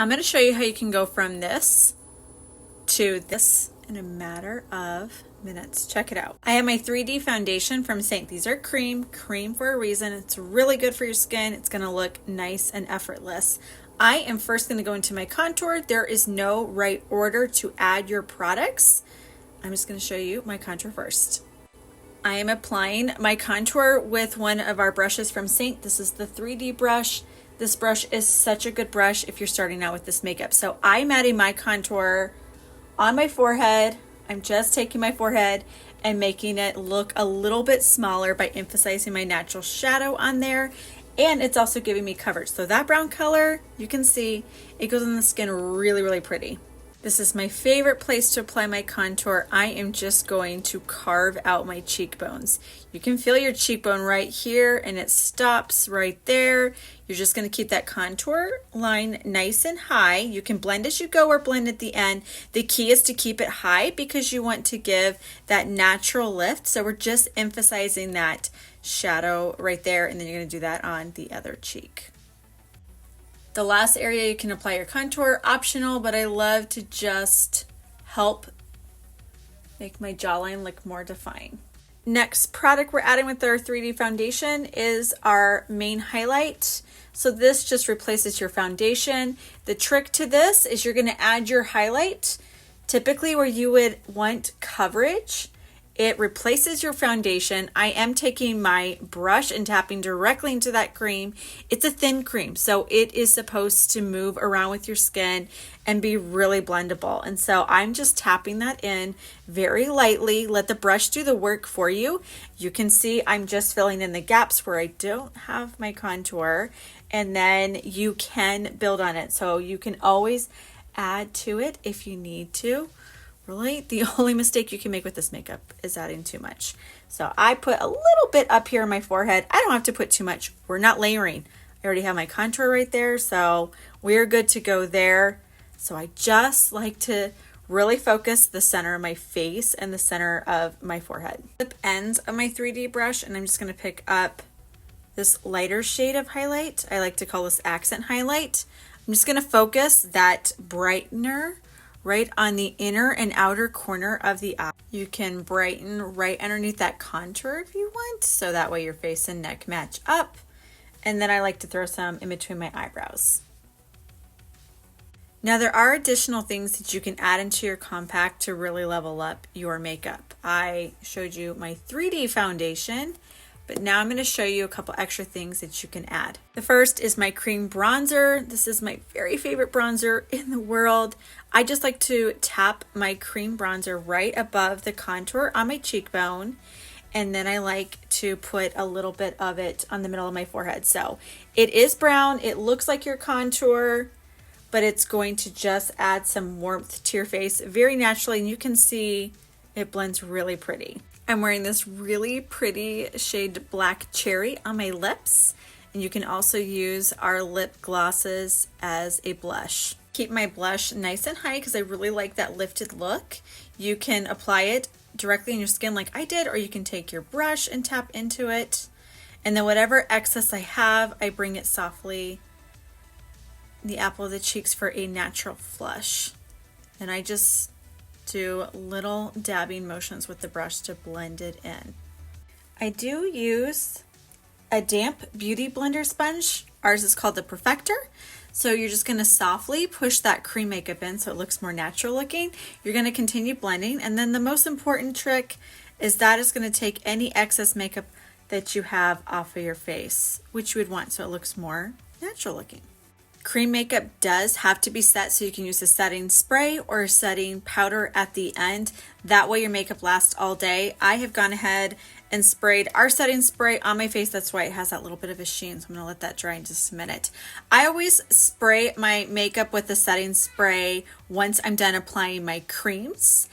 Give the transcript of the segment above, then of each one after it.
I'm going to show you how you can go from this to this in a matter of minutes. Check it out. I have my 3D foundation from SEINT. These are cream for a reason. It's really good for your skin. It's going to look nice and effortless. I am first going to go into my contour. There is no right order to add your products. I'm just going to show you my contour first. I am applying my contour with one of our brushes from SEINT. This is the 3D brush. This brush is such a good brush if you're starting out with this makeup. So I'm adding my contour on my forehead. I'm just taking my forehead and making it look a little bit smaller by emphasizing my natural shadow on there. And it's also giving me coverage. So that brown color, you can see it goes on the skin really, really pretty. This is my favorite place to apply my contour. I am just going to carve out my cheekbones. You can feel your cheekbone right here and it stops right there. You're just going to keep that contour line nice and high. You can blend as you go or blend at the end. The key is to keep it high because you want to give that natural lift. So we're just emphasizing that shadow right there, and then you're going to do that on the other cheek. The last area you can apply your contour, optional, but I love to just help make my jawline look more defined. Next product we're adding with our 3D foundation is our main highlight. So this just replaces your foundation. The trick to this is you're going to add your highlight typically where you would want coverage. It replaces your foundation. I am taking my brush and tapping directly into that cream. It's a thin cream, so it is supposed to move around with your skin and be really blendable. And so I'm just tapping that in very lightly. Let the brush do the work for you. You can see I'm just filling in the gaps where I don't have my contour, and then you can build on it. So you can always add to it if you need to. Really, the only mistake you can make with this makeup is adding too much. So I put a little bit up here on my forehead. I don't have to put too much. We're not layering. I already have my contour right there, so we're good to go there. So I just like to really focus the center of my face and the center of my forehead. Tip ends of my 3D brush, and I'm just going to pick up this lighter shade of highlight. I like to call this accent highlight. I'm just going to focus that brightener right on the inner and outer corner of the eye. You can brighten right underneath that contour if you want, so that way your face and neck match up. And then I like to throw some in between my eyebrows. Now there are additional things that you can add into your compact to really level up your makeup. I showed you my 3D foundation, but now I'm going to show you a couple extra things that you can add. The first is my cream bronzer. This is my very favorite bronzer in the world. I just like to tap my cream bronzer right above the contour on my cheekbone. And then I like to put a little bit of it on the middle of my forehead. So it is brown. It looks like your contour, but it's going to just add some warmth to your face very naturally. And you can see it blends really pretty. I'm wearing this really pretty shade Black Cherry on my lips, and you can also use our lip glosses as a blush. Keep my blush nice and high because I really like that lifted look. You can apply it directly in your skin like I did, or you can take your brush and tap into it. And then whatever excess I have, I bring it softly in the apple of the cheeks for a natural flush. And I just do little dabbing motions with the brush to blend it in. I do use a damp beauty blender sponge. Ours is called the Perfector. So you're just going to softly push that cream makeup in so it looks more natural looking. You're going to continue blending, and then the most important trick is that it's going to take any excess makeup that you have off of your face, which you would want so it looks more natural looking. Cream makeup does have to be set, so you can use a setting spray or a setting powder at the end. That way your makeup lasts all day. I have gone ahead and sprayed our setting spray on my face. That's why it has that little bit of a sheen. So I'm going to let that dry in just a minute. I always spray my makeup with the setting spray once I'm done applying my creams.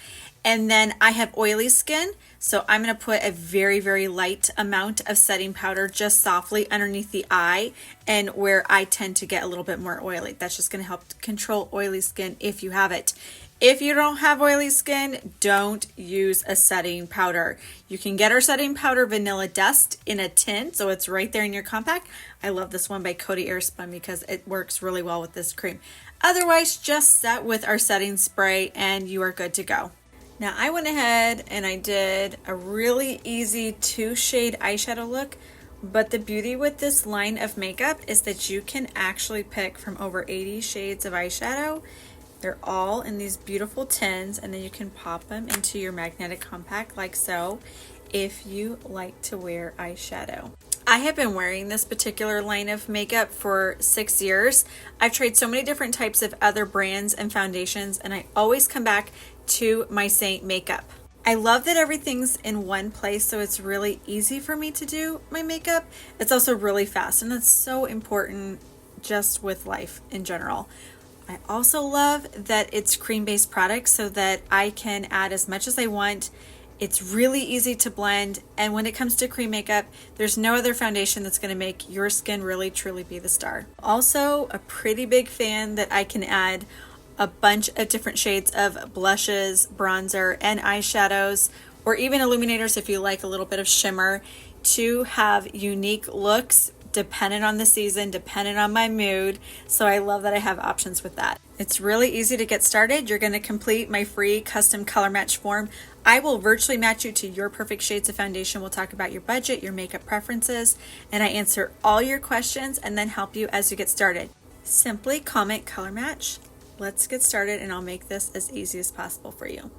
And then I have oily skin, so I'm going to put a very, very light amount of setting powder just softly underneath the eye and where I tend to get a little bit more oily. That's just going to help control oily skin if you have it. If you don't have oily skin, don't use a setting powder. You can get our setting powder Vanilla Dust in a tin, so it's right there in your compact. I love this one by Coty Airspun because it works really well with this cream. Otherwise, just set with our setting spray and you are good to go. Now I went ahead and I did a really easy 2-shade eyeshadow look, but the beauty with this line of makeup is that you can actually pick from over 80 shades of eyeshadow. They're all in these beautiful tins, and then you can pop them into your magnetic compact like so if you like to wear eyeshadow. I have been wearing this particular line of makeup for 6 years. I've tried so many different types of other brands and foundations, and I always come back to my SEINT makeup. I love that everything's in one place, so it's really easy for me to do my makeup. It's also really fast, and that's so important just with life in general. I also love that it's cream-based products so that I can add as much as I want. It's really easy to blend, and when it comes to cream makeup, there's no other foundation that's going to make your skin really truly be the star. Also, a pretty big fan that I can add a bunch of different shades of blushes, bronzer, and eyeshadows, or even illuminators if you like a little bit of shimmer, to have unique looks dependent on the season, dependent on my mood. So I love that I have options with that. It's really easy to get started. You're going to complete my free custom color match form. I will virtually match you to your perfect shades of foundation. We'll talk about your budget, your makeup preferences, and I answer all your questions and then help you as you get started. Simply comment color match. Let's get started, and I'll make this as easy as possible for you.